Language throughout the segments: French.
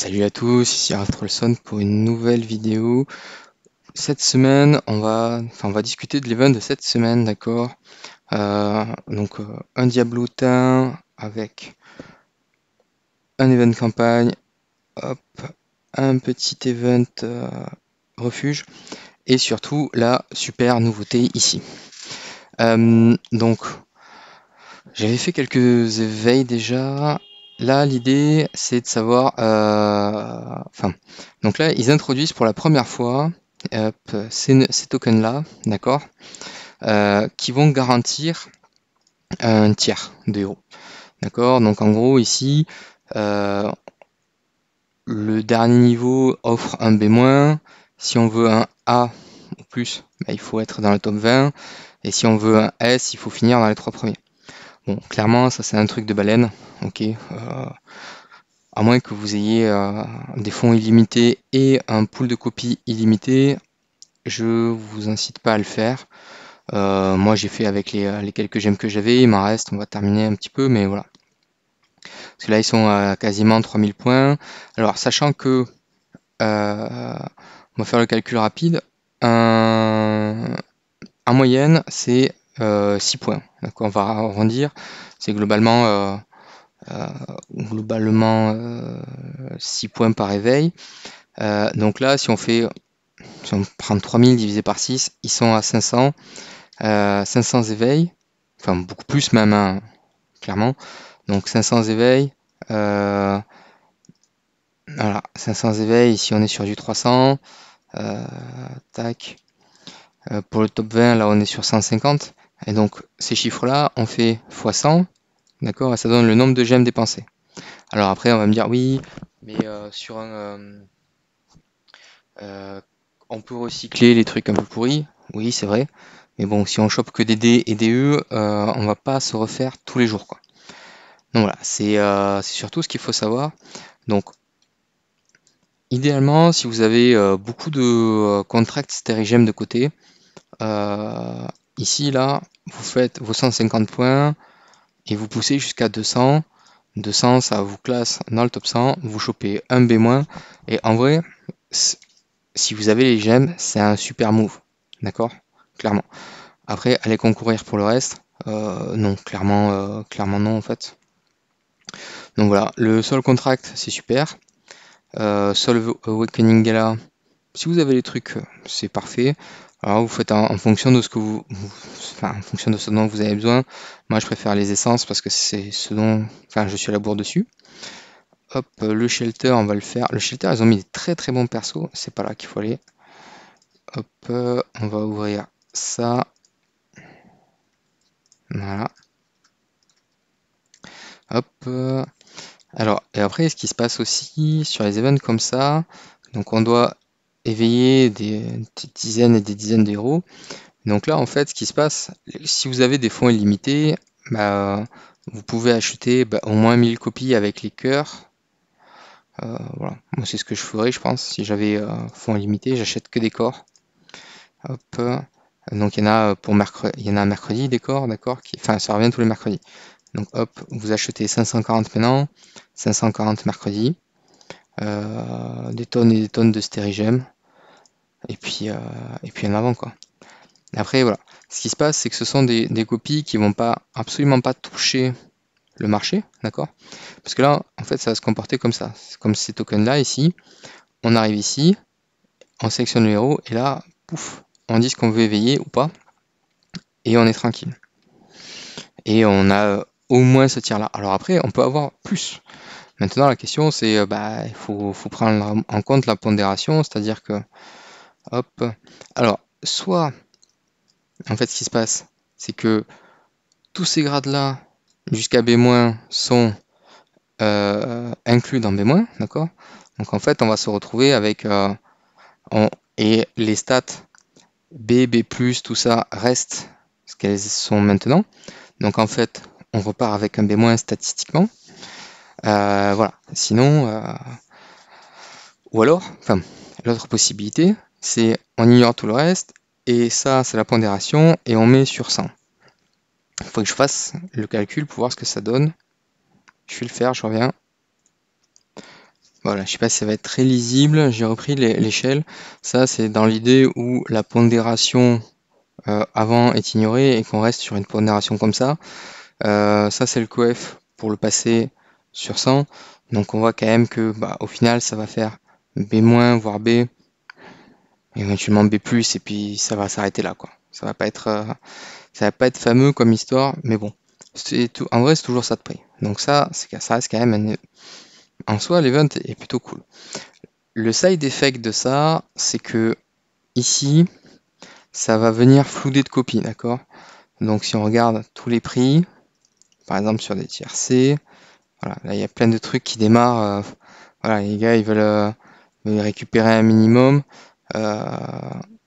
Salut à tous, ici Artrolson pour une nouvelle vidéo. Cette semaine, on va discuter de l'event de cette semaine, d'accord? Un diablotin avec un event campagne, hop, un petit event refuge et surtout la super nouveauté ici. Donc, j'avais fait quelques éveils déjà. Là, l'idée, c'est de savoir. Donc là, ils introduisent pour la première fois hop, ces tokens-là, d'accord, qui vont garantir un tiers de héros. D'accord. Donc en gros, ici, euh, le dernier niveau offre un B-. Si on veut un A ou plus, bah, il faut être dans le top 20. Et si on veut un S, il faut finir dans les 3 premiers. Bon, clairement, ça c'est un truc de baleine, ok. À moins que vous ayez des fonds illimités et un pool de copies illimité, je vous incite pas à le faire. Moi j'ai fait avec les quelques gemmes que j'avais, il m'en reste, on va terminer un petit peu, mais voilà. Parce que là ils sont à quasiment 3000 points. Alors sachant que, on va faire le calcul rapide, en moyenne c'est 6 points. Donc on va arrondir, c'est euh, globalement 6 points par éveil. Donc là, si on prend 3000 divisé par 6, ils sont à 500, 500 éveils, enfin beaucoup plus même, hein, clairement. Donc 500 éveils, voilà, 500 éveils, ici on est sur du 300, euh, tac. Pour le top 20, là on est sur 150, et donc ces chiffres-là, on fait x 100, d'accord, et ça donne le nombre de gemmes dépensées. Alors après, on va me dire, oui, mais Euh, on peut recycler les trucs un peu pourris, oui c'est vrai, mais bon si on chope que des D et des E, on va pas se refaire tous les jours quoi. Donc voilà, c'est surtout ce qu'il faut savoir. Donc idéalement, si vous avez beaucoup de contracts stérigem de côté, euh, ici là, vous faites vos 150 points et vous poussez jusqu'à 200. 200, ça vous classe dans le top 100, vous chopez un B-, et en vrai, si vous avez les gemmes, c'est un super move, d'accord? Clairement. Après, aller concourir pour le reste, non, clairement non en fait. Donc voilà, le Soul Contract, c'est super. Soul Awakening Gala, si vous avez les trucs, c'est parfait. Alors vous faites en fonction de ce que enfin, en fonction de ce dont vous avez besoin. Moi, je préfère les essences parce que c'est ce dont, enfin, je suis à la bourre dessus. Hop, le shelter, on va le faire. Le shelter, ils ont mis des très très bons persos. C'est pas là qu'il faut aller. Hop, on va ouvrir ça. Voilà. Hop. Alors, et après, ce qui se passe aussi sur les events comme ça, donc on doit éveiller des dizaines et des dizaines d'héros. Donc là, en fait, ce qui se passe, si vous avez des fonds illimités, bah, vous pouvez acheter au moins 1000 copies avec les cœurs. Voilà, moi c'est ce que je ferais, je pense. Si j'avais fonds illimités, j'achète que des corps. Hop. Donc il y en a pour mercredi, il y en a un mercredi des corps, d'accord, enfin ça revient tous les mercredis. Donc hop, vous achetez 540 maintenant, 540 mercredi, des tonnes et des tonnes de stérigem, et puis en avant quoi. Après voilà, ce qui se passe c'est que ce sont des copies qui vont pas absolument pas toucher le marché, d'accord? Parce que là, en fait, ça va se comporter comme ça. C'est comme ces tokens là ici, on arrive ici, on sélectionne le héros, et là, pouf, on dit ce qu'on veut éveiller ou pas, et on est tranquille. Et on a au moins ce tir là. Alors après, on peut avoir plus. Maintenant, la question, c'est, il faut prendre en compte la pondération, c'est-à-dire que, hop, alors, soit, en fait, ce qui se passe, c'est que tous ces grades-là, jusqu'à B- sont inclus dans B-, d'accord? Donc, en fait, on va se retrouver avec, et les stats B, B+, tout ça restent ce qu'elles sont maintenant. Donc, en fait, on repart avec un B- statistiquement. Voilà. Sinon, ou alors, enfin, l'autre possibilité, c'est on ignore tout le reste, et ça, c'est la pondération, et on met sur 100. Il faut que je fasse le calcul pour voir ce que ça donne. Je vais le faire, je reviens. Voilà, je sais pas si ça va être très lisible. J'ai repris l'échelle. Ça, c'est dans l'idée où la pondération avant est ignorée et qu'on reste sur une pondération comme ça. Ça, c'est le coef pour le passer sur 100. Donc, on voit quand même que, bah, au final, ça va faire B-, voire B, éventuellement B+, et puis ça va s'arrêter là, quoi. Ça va pas être fameux comme histoire, mais bon. En vrai, c'est toujours ça de prix. Donc ça reste quand même en soi, l'event est plutôt cool. Le side effect de ça, c'est que ici, ça va venir flouder de copies, d'accord? Donc si on regarde tous les prix, par exemple sur des tiercés, voilà, là il y a plein de trucs qui démarrent. Voilà, les gars veulent récupérer un minimum. Euh,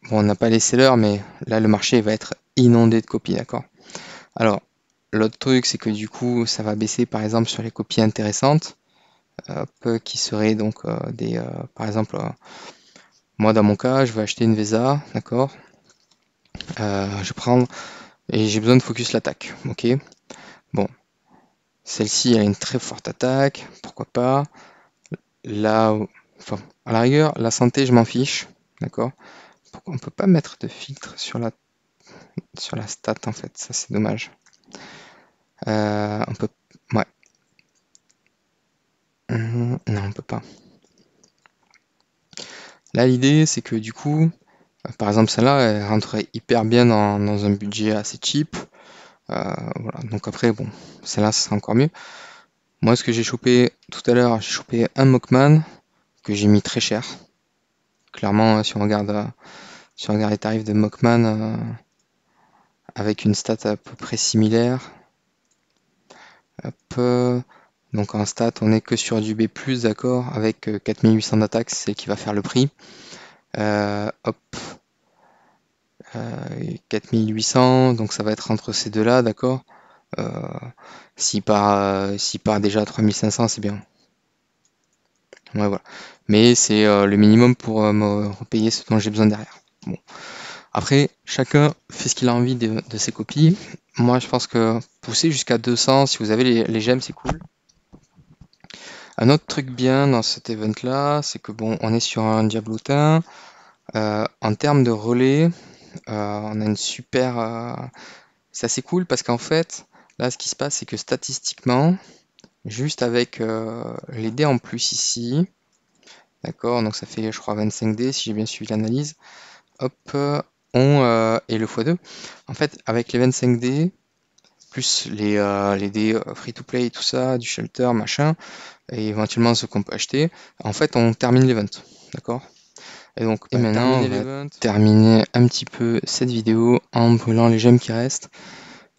bon, on n'a pas les sellers, mais là le marché va être inondé de copies, d'accord? Alors, l'autre truc, c'est que du coup, ça va baisser par exemple sur les copies intéressantes, qui seraient donc par exemple, moi dans mon cas, je vais acheter une VESA, d'accord? Je prends et j'ai besoin de focus l'attaque, ok? Bon, celle-ci elle a une très forte attaque, pourquoi pas? Là, enfin, à la rigueur, la santé, je m'en fiche, d'accord? Pourquoi on peut pas mettre de filtre sur la stat en fait? Ça c'est dommage. On peut, ouais, non on peut pas. Là l'idée c'est que du coup, par exemple celle-là, elle rentrait hyper bien dans un budget assez cheap. Voilà. Donc après, bon, celle-là, ce sera encore mieux. Moi, ce que j'ai chopé tout à l'heure, j'ai chopé un Mockman que j'ai mis très cher. Clairement, si on regarde les tarifs de Mockman avec une stat à peu près similaire, hop, donc en stat, on est que sur du B+, d'accord, avec 4800 d'attaque, c'est celle qui va faire le prix. Hop, 4800, donc ça va être entre ces deux-là, d'accord. S'il part déjà à 3500, c'est bien. Ouais, voilà. Mais c'est le minimum pour me repayer ce dont j'ai besoin derrière. Bon. Après, chacun fait ce qu'il a envie de ses copies. Moi, je pense que pousser jusqu'à 200, si vous avez les gemmes, c'est cool. Un autre truc bien dans cet event-là, c'est que bon, on est sur un diablotin. En termes de relais, on a une super. C'est assez cool parce qu'en fait, là, ce qui se passe, c'est que statistiquement, juste avec les dés en plus ici, d'accord, donc ça fait, je crois, 25 dés si j'ai bien suivi l'analyse. Hop, et le x2. En fait, avec les 25 dés, plus les dés free-to-play, tout ça, du shelter, machin, et éventuellement ce qu'on peut acheter, en fait, on termine l'event, d'accord? Et donc, et maintenant, on va terminer un petit peu cette vidéo en brûlant les gemmes qui restent.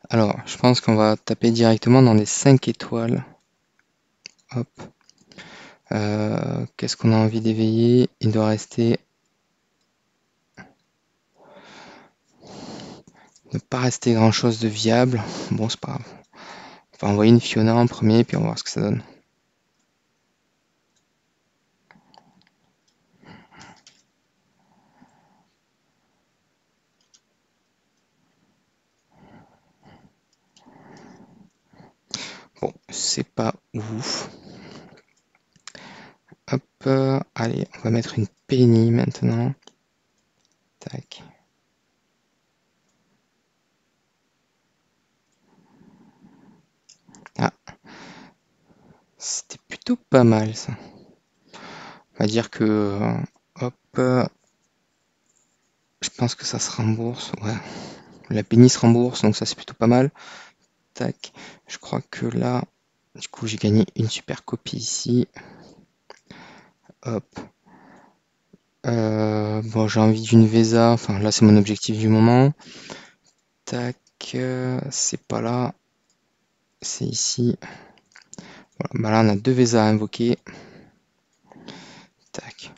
Alors, je pense qu'on va taper directement dans les 5 étoiles. Hop. Qu'est-ce qu'on a envie d'éveiller? Il doit rester... Ne pas rester grand chose de viable. Bon, c'est pas grave. On va envoyer une Fiona en premier, puis on va voir ce que ça donne. Bon, c'est pas ouf. Hop, allez, on va mettre une Penny maintenant. Tac. Ah, c'était plutôt pas mal ça. On va dire que, hop, je pense que ça se rembourse. Ouais, la Penny se rembourse, donc ça c'est plutôt pas mal. Tac, je crois que là, du coup, j'ai gagné une super copie ici. Hop. Bon, j'ai envie d'une Vesa. Enfin, là, c'est mon objectif du moment. Tac, c'est pas là. C'est ici. Voilà, bah là, on a deux Vesa à invoquer. Tac.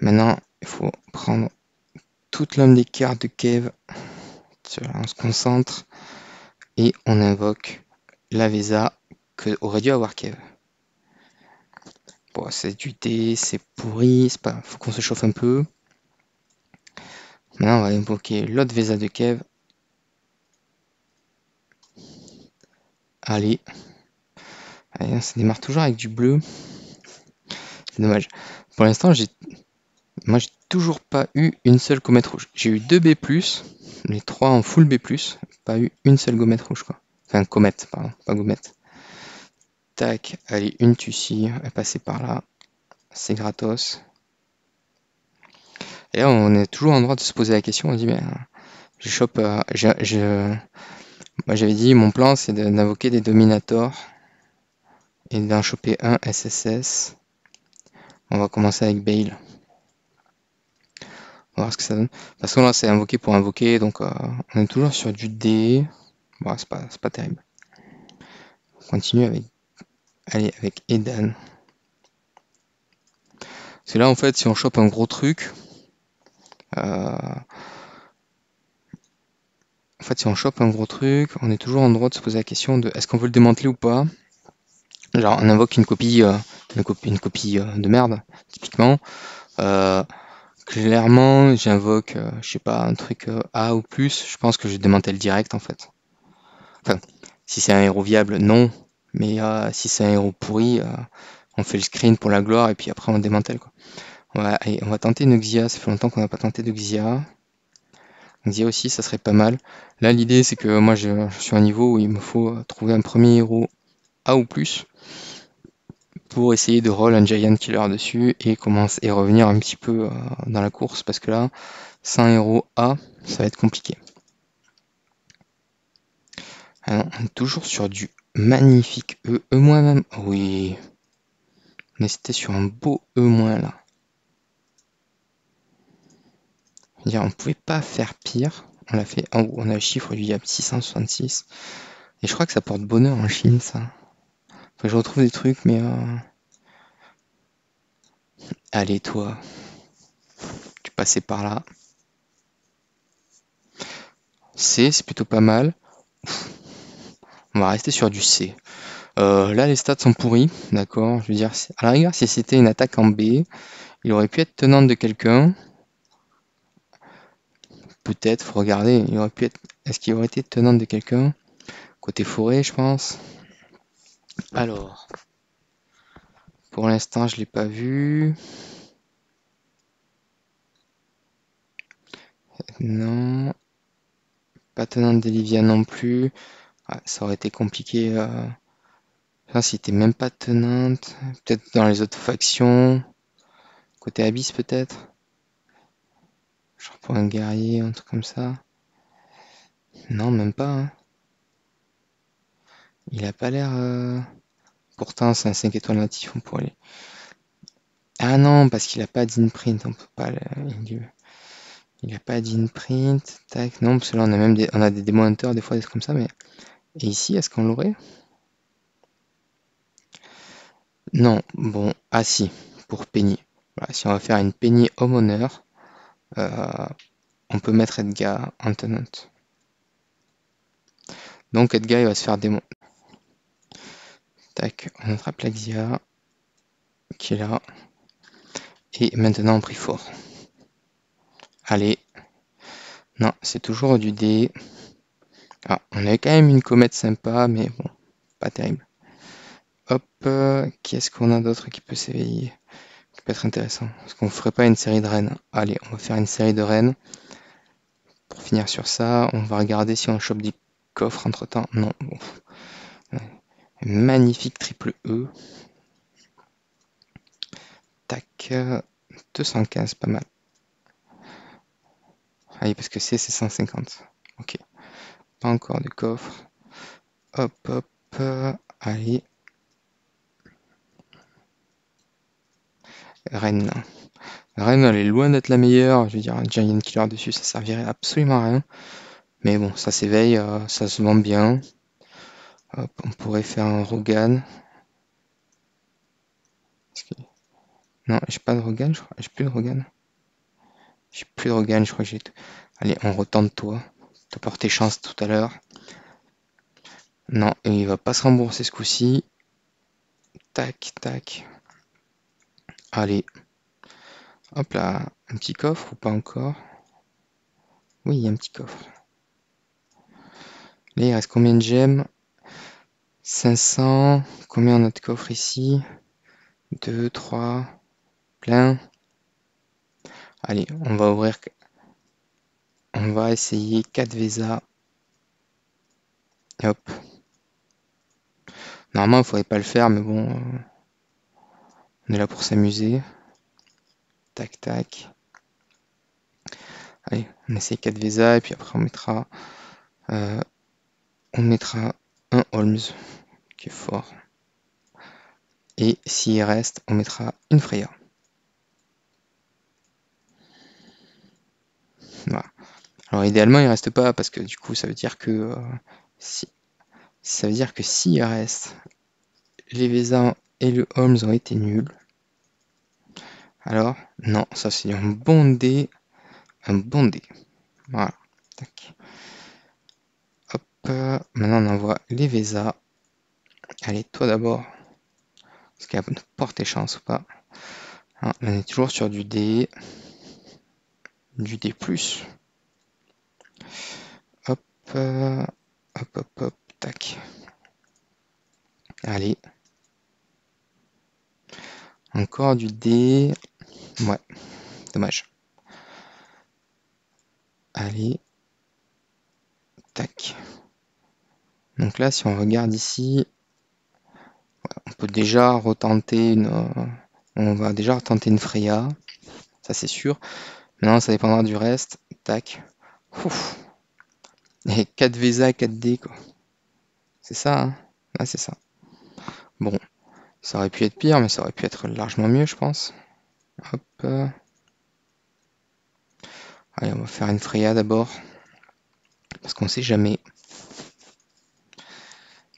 Maintenant, il faut prendre toute l'homme des cartes de Kev. On se concentre. Et on invoque la Vesa que aurait dû avoir Kev. Bon, c'est du thé, c'est pourri. C'est pas... Faut qu'on se chauffe un peu. Maintenant, on va invoquer l'autre Vesa de Kev. Allez. Allez, ça démarre toujours avec du bleu. C'est dommage. Pour l'instant, moi j'ai toujours pas eu une seule comète rouge. J'ai eu 2 B+, les 3 en full B+, pas eu une seule gommette rouge quoi. Enfin comète, pardon, pas gommette. Tac, allez, une Tussie, elle est passée par là, c'est gratos. Et là on est toujours en droit de se poser la question, on dit mais je chope, moi j'avais dit mon plan c'est d'invoquer des Dominators et d'en choper un SSS. On va commencer avec Bale. On va voir ce que ça donne. De toute façon là c'est invoqué pour invoquer, donc on est toujours sur du D. Bon, c'est pas terrible. On continue avec, allez, avec Edan. Parce que là en fait si on chope un gros truc, en fait si on chope un gros truc, on est toujours en droit de se poser la question de est-ce qu'on veut le démanteler ou pas. Genre on invoque une copie, de merde, typiquement. Euh, Clairement, j'invoque, je sais pas, un truc A ou plus, je pense que je démantèle direct en fait. Enfin, si c'est un héros viable, non. Mais si c'est un héros pourri, on fait le screen pour la gloire et puis après on démantèle quoi. Allez, on va tenter une Xia, ça fait longtemps qu'on n'a pas tenté de Xia. Xia aussi, ça serait pas mal. Là, l'idée c'est que moi je suis à un niveau où il me faut trouver un premier héros A ou plus pour essayer de roll un Giant Killer dessus et commencer et revenir un petit peu dans la course parce que là, sans héros A, ça va être compliqué. Alors, on est toujours sur du magnifique E. E- même. Oui. On était sur un beau E- là. Je veux dire, on pouvait pas faire pire. On l'a fait en haut. On a le chiffre du diable 666. Et je crois que ça porte bonheur en Chine, ça. Faut que je retrouve des trucs, mais allez, toi. Tu passais par là. C, c'est plutôt pas mal. On va rester sur du C. Là, les stats sont pourris, d'accord. Je veux dire, à la rigueur, si c'était une attaque en B, il aurait pu être tenante de quelqu'un. Peut-être, faut regarder. Il aurait pu être. Est-ce qu'il aurait été tenante de quelqu'un? Côté forêt, je pense. Alors, pour l'instant, je l'ai pas vu. Non, pas tenante d'Elivia non plus. Ah, ça aurait été compliqué. Enfin, si t'es même pas tenante, peut-être dans les autres factions. Côté Abyss, peut-être. Genre pour un guerrier, un truc comme ça. Non, même pas, hein. Il a pas l'air. Pourtant, c'est un 5 étoiles natif, on pourrait aller. Ah non, parce qu'il a pas d'imprint, on peut pas il a pas d'imprint. Tac, non, parce que là on a même on a des démo hunters, des fois des trucs comme ça, mais. Et ici, est-ce qu'on l'aurait? Non, bon, ah si, pour Penny. Voilà, si on va faire une Penny Homeowner, euh, on peut mettre Edgar en tenant. Donc Edgar il va se faire démon. Tac, on attrape la Xia, qui est là. Et maintenant on prie fort. Allez. Non, c'est toujours du D. Ah, on avait quand même une comète sympa, mais bon, pas terrible. Hop, qui est-ce qu'on a d'autre qui peut s'éveiller? Qui peut être intéressant. Est-ce qu'on ferait pas une série de reines? Allez, on va faire une série de reines. Pour finir sur ça, on va regarder si on chope des coffres entre temps. Non, bon. Magnifique triple E. Tac, 215, pas mal. Allez, parce que c'est 150. Ok, pas encore de coffre. Hop, hop, allez. Reine. Reine, elle est loin d'être la meilleure. Je veux dire, un Giant Killer dessus, ça servirait absolument à rien. Mais bon, ça s'éveille, ça se vend bien. Hop, on pourrait faire un Rogan. Non, j'ai pas de Rogan, je crois. J'ai plus de Rogan. J'ai plus de Rogan, je crois que j'ai. Allez, on retente toi. T'as porté chance tout à l'heure. Non, et il va pas se rembourser ce coup-ci. Tac, tac. Allez. Hop là. Un petit coffre ou pas encore? Oui, il y a un petit coffre. Là, il reste combien de gemmes? 500. Combien notre coffre ici? 2, 3. plein. Allez, on va ouvrir. On va essayer 4 VESA. Hop. Normalement, il ne faudrait pas le faire, mais bon, on est là pour s'amuser. Tac, tac. Allez, on essaye 4 VESA et puis après on mettra un Holmes qui est fort. Et s'il reste, on mettra une Freya. Voilà. Alors idéalement, il reste pas parce que du coup, ça veut dire que s'il reste, les VESA et le Holmes ont été nuls. Alors, non, ça c'est un bon dé. Un bon dé. Voilà. Tac. Hop. Maintenant, on envoie les VESA. Allez, toi d'abord. Est-ce qu'elle va nous porter chance ou pas? Ah, on est toujours sur du D. Du D+. Hop. Hop, hop, hop. Tac. Allez. Encore du D. Ouais. Dommage. Allez. Tac. Donc là, si on regarde ici, on peut déjà retenter on va déjà retenter une Freya. Ça, c'est sûr. Maintenant, ça dépendra du reste. Tac. Ouf. Et 4 VESA, 4 D, quoi. C'est ça, hein? Ah, c'est ça. Bon. Ça aurait pu être pire, mais ça aurait pu être largement mieux, je pense. Hop. Allez, on va faire une Freya d'abord. Parce qu'on sait jamais.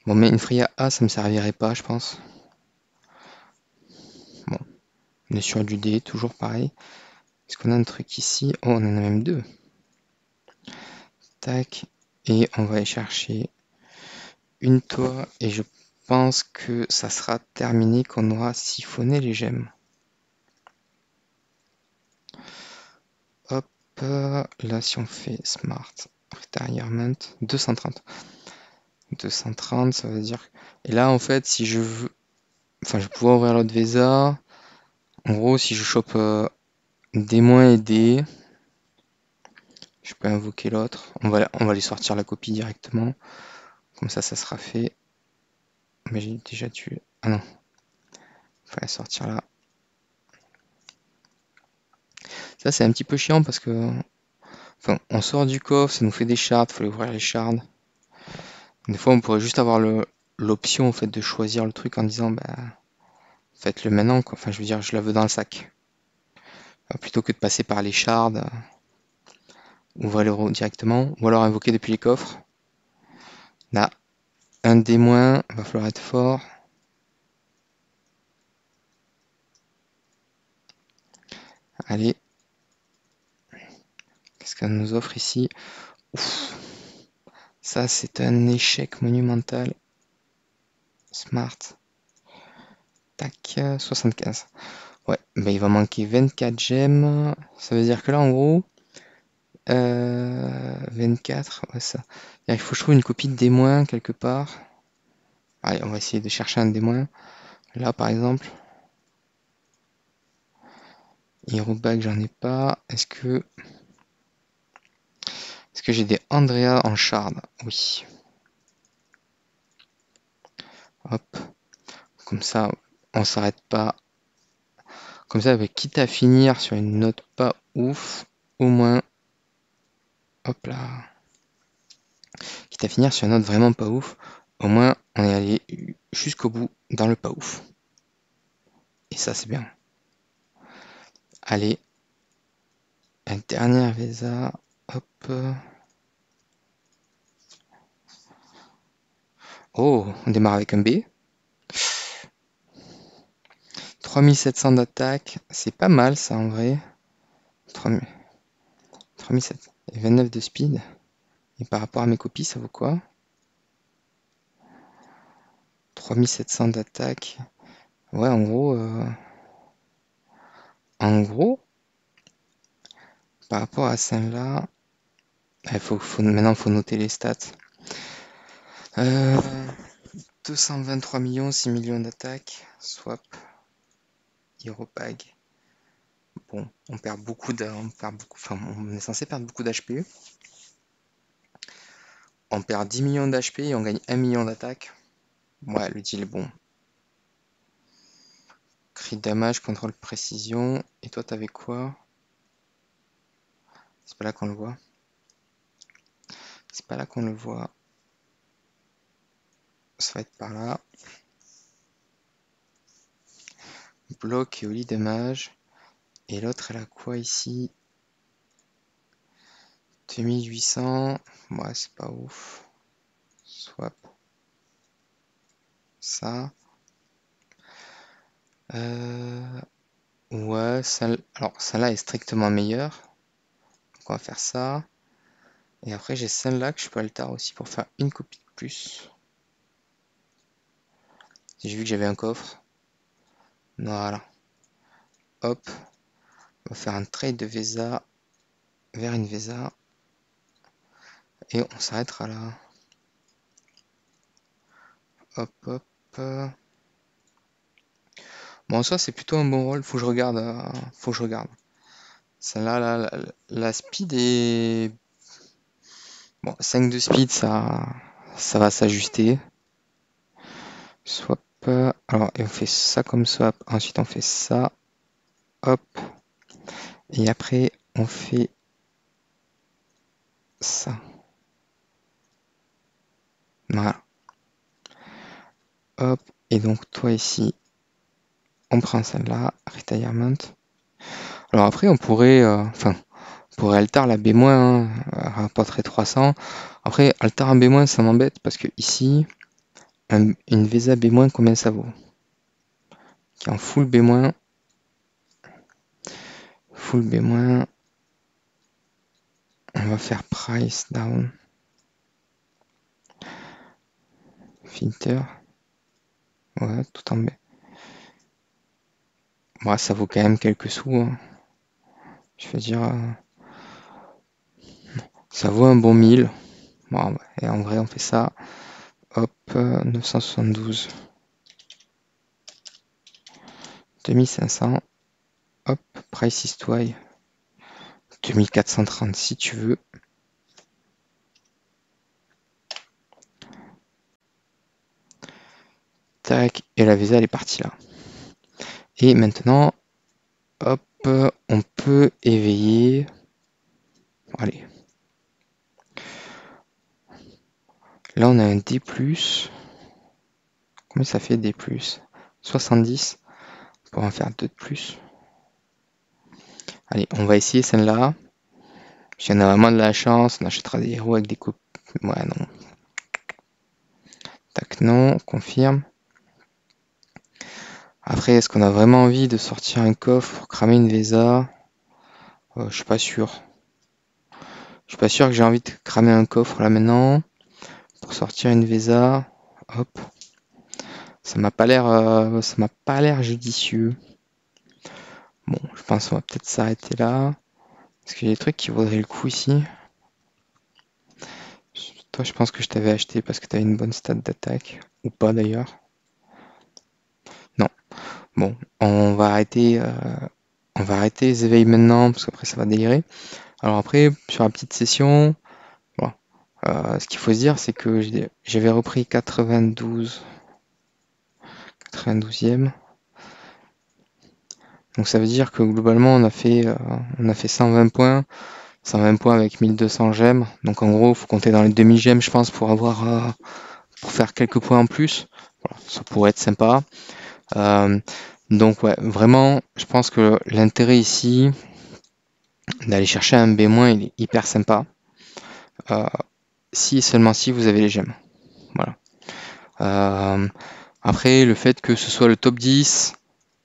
Bon, mais une Freya A, ça me servirait pas, je pense. Bon. On est sur du D, toujours pareil. Est-ce qu'on a un truc ici? Oh, on en a même deux. Tac. Et on va aller chercher une toit. Et je pense que ça sera terminé, qu'on aura siphonné les gemmes. Hop. Là, si on fait Smart Retirement, 230. 230, ça veut dire... Et là, en fait, si je veux... Enfin, je vais pouvoir ouvrir l'autre VESA. En gros, si je chope D- et D, je peux invoquer l'autre. On va aller sortir la copie directement. Comme ça sera fait. Mais j'ai déjà tué. Ah non. Il faut la sortir là. Ça, c'est un petit peu chiant parce que... Enfin, on sort du coffre, ça nous fait des shards, il faut aller ouvrir les shards. Des fois, on pourrait juste avoir l'option en fait, de choisir le truc en disant bah, faites-le maintenant, quoi. Enfin, je veux dire, je la veux dans le sac. Plutôt que de passer par les shards, ouvrez-le directement, ou alors invoquer depuis les coffres. Là, un D-, va falloir être fort. Allez. Qu'est-ce qu'elle nous offre ici? Ouf. Ça, c'est un échec monumental. Smart. Tac, 75. Ouais, bah, il va manquer 24 gemmes. Ça veut dire que là, en gros, 24, ouais, ça. Il faut que je trouve une copie de D- quelque part. Allez, on va essayer de chercher un D-. Là, par exemple. Hero Bag, j'en ai pas. Est-ce que j'ai des Andrea en shard? Oui. Hop. Comme ça, on s'arrête pas. Comme ça, quitte à finir sur une note pas ouf, au moins. Hop là. Quitte à finir sur une note vraiment pas ouf, au moins on est allé jusqu'au bout dans le pas ouf. Et ça, c'est bien. Allez. La dernière VESA. Hop. Oh, on démarre avec un B. 3700 d'attaque, c'est pas mal ça en vrai. 3700 et 29 de speed. Et par rapport à mes copies, ça vaut quoi? 3700 d'attaque. Ouais, en gros, par rapport à celle-là, maintenant il faut noter les stats. 223 millions, 6 millions d'attaque. Swap. Hero Bag. Bon, on perd beaucoup enfin, on est censé perdre beaucoup d'HP. On perd 10 millions d'HP et on gagne 1 million d'attaque. Ouais, le deal est bon. Crit damage, contrôle précision. Et toi, t'avais quoi? C'est pas là qu'on le voit. C'est pas là qu'on le voit. Ça va être par là. Bloc et holy damage. Et l'autre, elle a quoi ici? 2800. Ouais, c'est pas ouf. Swap. Ça. Ouais, alors celle-là est strictement meilleure. Donc on va faire ça. Et après, j'ai celle-là que je peux altar aussi pour faire une copie de plus. J'ai vu que j'avais un coffre. Voilà. Hop. On va faire un trade de Vesa vers une Vesa. Et on s'arrêtera là. Hop, hop. Bon, ça, c'est plutôt un bon rôle. Faut que je regarde. Faut que je regarde. Celle-là, la speed est... Bon, 5 de speed, ça va s'ajuster. Swap. Alors, et on fait ça comme swap. Ensuite, on fait ça. Hop. Et après, on fait ça. Voilà. Hop. Et donc, toi ici, on prend celle-là. Retirement. Alors après, on pourrait... Enfin, on pourrait altar la B-, rapporterait 300. Après, altar en B-, ça m'embête parce que ici, une Vesa B-, combien ça vaut? Qui est en full B-. Full B-. On va faire price down. Filter. Ouais, tout en B. Bon, ça vaut quand même quelques sous. Hein. Je veux dire, ça vaut un bon 1000. Bon, et en vrai, on fait ça. Hop, 972. 2500. Hop, price is why. 2430 si tu veux. Tac, et la Visa elle est partie là. Et maintenant, hop, on peut éveiller. Allez. Là, on a un D+. Combien ça fait D+? 70. Pour en faire 2 de plus. Allez, on va essayer celle-là. Si on a vraiment de la chance, on achètera des héros avec des copies. Ouais, non. Tac, non, confirme. Après, est-ce qu'on a vraiment envie de sortir un coffre pour cramer une Vesa? Je suis pas sûr. Je suis pas sûr que j'ai envie de cramer un coffre là maintenant. Pour sortir une Vesa. Hop. Ça m'a pas l'air judicieux. Bon, je pense qu'on va peut-être s'arrêter là. Est-ce qu'il y a des trucs qui vaudraient le coup ici? Toi, je pense que je t'avais acheté parce que tu as une bonne stat d'attaque. Ou pas d'ailleurs. Non. Bon, on va arrêter les éveils maintenant parce qu'après ça va délirer. Alors après, sur la petite session, bon, ce qu'il faut se dire, c'est que j'avais repris 92e. Donc ça veut dire que globalement, on a fait 120 points. 120 points avec 1200 gemmes. Donc en gros, il faut compter dans les demi-gemmes, je pense, pour faire quelques points en plus. Voilà, ça pourrait être sympa. Donc ouais, vraiment, je pense que l'intérêt ici d'aller chercher un B-, il est hyper sympa. Si et seulement si vous avez les gemmes. Voilà. Après, le fait que ce soit le top 10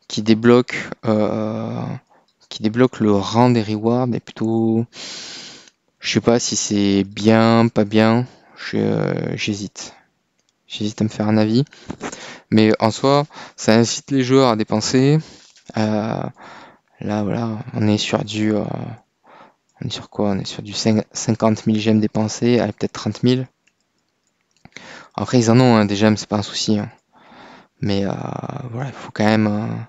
qui débloque le rang des rewards est plutôt... Je sais pas si c'est bien, pas bien. J'hésite. J'hésite à me faire un avis. Mais en soi, ça incite les joueurs à dépenser. Là, voilà, on est sur on est sur quoi? On est sur du 50 000 gemmes dépensées, allez, peut-être 30 000. Après, ils en ont des gemmes, c'est pas un souci. Hein. Mais voilà, il faut quand même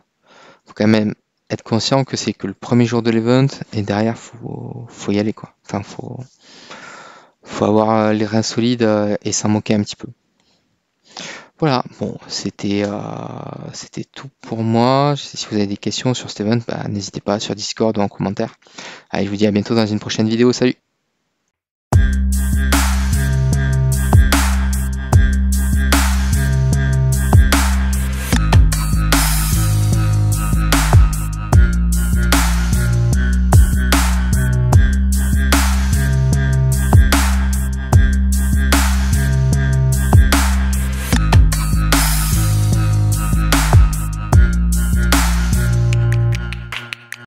être conscient que c'est que le premier jour de l'event et derrière faut y aller quoi. Enfin faut avoir les reins solides et s'en moquer un petit peu. Voilà, bon, c'était tout pour moi. Si vous avez des questions sur cet event, bah, n'hésitez pas sur Discord ou en commentaire. Allez, je vous dis à bientôt dans une prochaine vidéo. Salut!